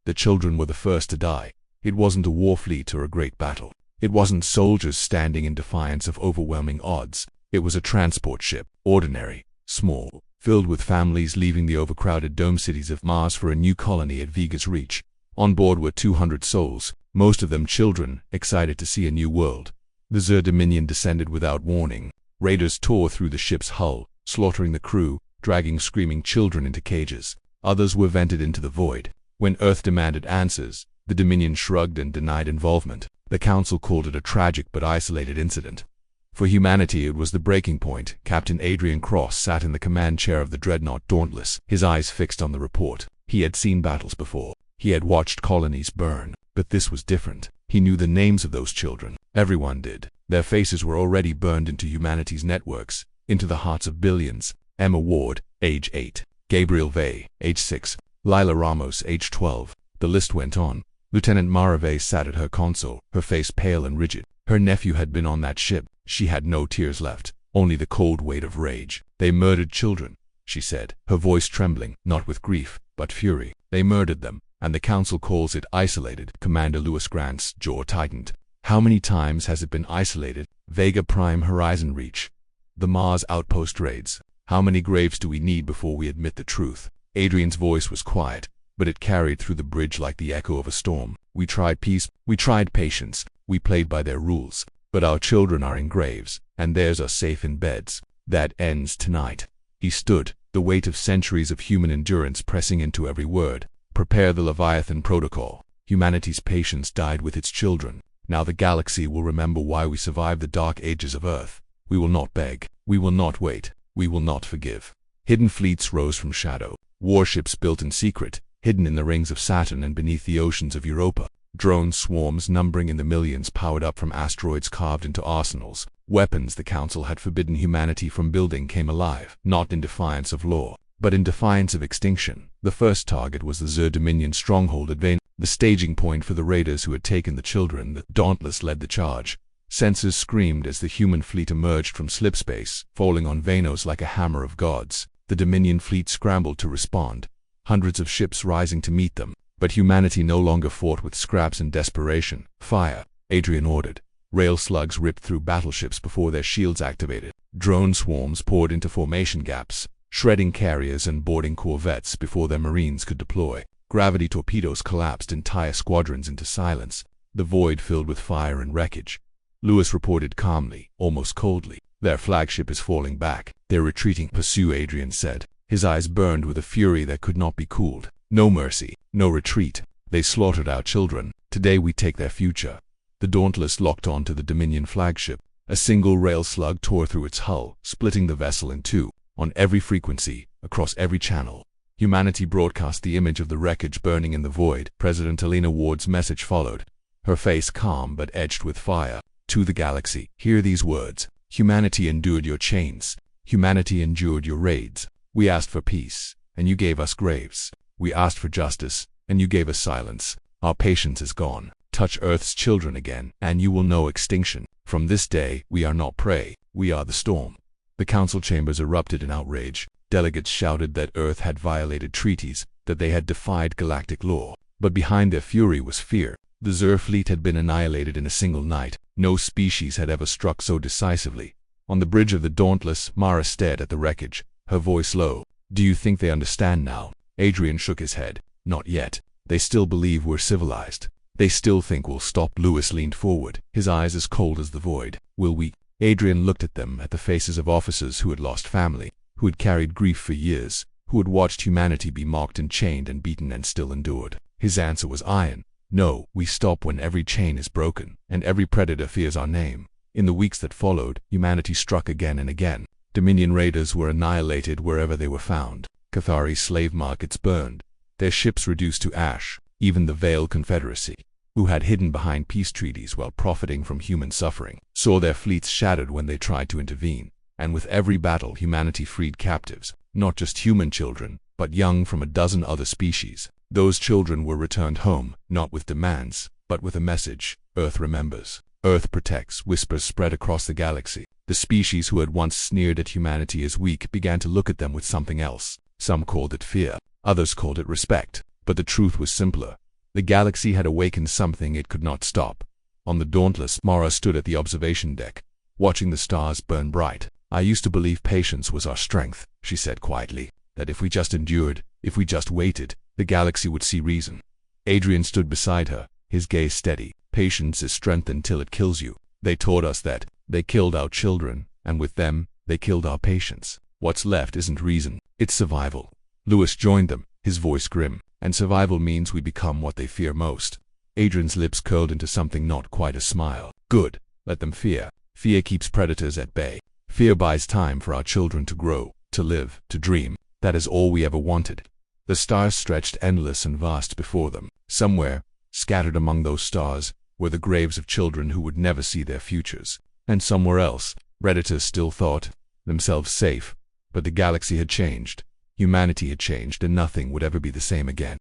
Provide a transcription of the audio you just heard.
The children were the first to die. It wasn't a war fleet or a great battle. It wasn't soldiers standing in defiance of overwhelming odds. It was a transport ship, ordinary, small, filled with families leaving the overcrowded dome cities of Mars for a new colony at Vega's reach. On board were 200 souls, most of them children, excited to see a new world. The Xur Dominion descended without warning. Raiders tore through the ship's hull, slaughtering the crew, dragging screaming children into cages. Others were vented into the void. When Earth demanded answers, the Dominion shrugged and denied involvement. The Council called it a tragic but isolated incident. For humanity, it was the breaking point. Captain Adrian Cross sat in the command chair of the dreadnought Dauntless, his eyes fixed on the report. He had seen battles before. He had watched colonies burn. But this was different. He knew the names of those children. Everyone did. Their faces were already burned into humanity's networks, into the hearts of billions. Emma Ward, age 8. Gabriel Vey, age 6. Lila Ramos, age 12. The list went on. Lieutenant Mara Vey sat at her console, her face pale and rigid. Her nephew had been on that ship. She had no tears left, only the cold weight of rage. They murdered children, she said, her voice trembling, not with grief, but fury. They murdered them, and the Council calls it isolated. Commander Lewis Grant's jaw tightened. How many times has it been isolated? Vega Prime Horizon Reach. The Mars outpost raids. How many graves do we need before we admit the truth? Adrian's voice was quiet, but it carried through the bridge like the echo of a storm. We tried peace, we tried patience, we played by their rules, but our children are in graves, and theirs are safe in beds. That ends tonight. He stood, the weight of centuries of human endurance pressing into every word. Prepare the Leviathan Protocol. Humanity's patience died with its children. Now the galaxy will remember why we survived the dark ages of Earth. We will not beg. We will not wait. We will not forgive. Hidden fleets rose from shadow. Warships built in secret, hidden in the rings of Saturn and beneath the oceans of Europa. Drone swarms numbering in the millions powered up from asteroids carved into arsenals. Weapons the Council had forbidden humanity from building came alive, not in defiance of law, but in defiance of extinction. The first target was the Xur Dominion stronghold at Vane, the staging point for the raiders who had taken the children. The Dauntless led the charge. Sensors screamed as the human fleet emerged from slipspace, falling on Vanos like a hammer of gods. The Dominion fleet scrambled to respond, hundreds of ships rising to meet them. But humanity no longer fought with scraps and desperation. Fire, Adrian ordered. Rail slugs ripped through battleships before their shields activated. Drone swarms poured into formation gaps, shredding carriers and boarding corvettes before their marines could deploy. Gravity torpedoes collapsed entire squadrons into silence, the void filled with fire and wreckage. Lewis reported calmly, almost coldly. Their flagship is falling back. They're retreating. Pursue, Adrian said. His eyes burned with a fury that could not be cooled. No mercy, no retreat. They slaughtered our children. Today we take their future. The Dauntless locked onto the Dominion flagship. A single rail slug tore through its hull, splitting the vessel in two. On every frequency, across every channel, humanity broadcast the image of the wreckage burning in the void. President Alina Ward's message followed, her face calm but edged with fire. To the galaxy, hear these words. Humanity endured your chains. Humanity endured your raids. We asked for peace, and you gave us graves. We asked for justice, and you gave us silence. Our patience is gone. Touch Earth's children again, and you will know extinction. From this day, we are not prey. We are the storm. The Council chambers erupted in outrage. Delegates shouted that Earth had violated treaties, that they had defied galactic law. But behind their fury was fear. The Xur fleet had been annihilated in a single night. No species had ever struck so decisively. On the bridge of the Dauntless, Mara stared at the wreckage, her voice low. Do you think they understand now? Adrian shook his head. Not yet. They still believe we're civilized. They still think we'll stop. Lewis leaned forward, his eyes as cold as the void. Will we? Adrian looked at them, at the faces of officers who had lost family, who had carried grief for years, who had watched humanity be mocked and chained and beaten and still endured. His answer was iron. No, we stop when every chain is broken, and every predator fears our name. In the weeks that followed, humanity struck again and again. Dominion raiders were annihilated wherever they were found. Cathari slave markets burned, their ships reduced to ash. Even the Veil Confederacy, who had hidden behind peace treaties while profiting from human suffering, saw their fleets shattered when they tried to intervene. And with every battle, humanity freed captives, not just human children, but young from a dozen other species. Those children were returned home, not with demands, but with a message. Earth remembers. Earth protects. Whispers spread across the galaxy. The species who had once sneered at humanity as weak began to look at them with something else. Some called it fear. Others called it respect. But the truth was simpler. The galaxy had awakened something it could not stop. On the Dauntless, Mara stood at the observation deck, watching the stars burn bright. "I used to believe patience was our strength," she said quietly, "that if we just endured, if we just waited, the galaxy would see reason." Adrian stood beside her, his gaze steady. "Patience is strength until it kills you. They taught us that. They killed our children, and with them, they killed our patience. What's left isn't reason, it's survival." Lewis joined them, his voice grim. "And survival means we become what they fear most." Adrian's lips curled into something not quite a smile. "Good. Let them fear. Fear keeps predators at bay. Fear buys time for our children to grow, to live, to dream. That is all we ever wanted." The stars stretched endless and vast before them. Somewhere, scattered among those stars, were the graves of children who would never see their futures. And somewhere else, Redditors still thought themselves safe. But the galaxy had changed. Humanity had changed, and nothing would ever be the same again.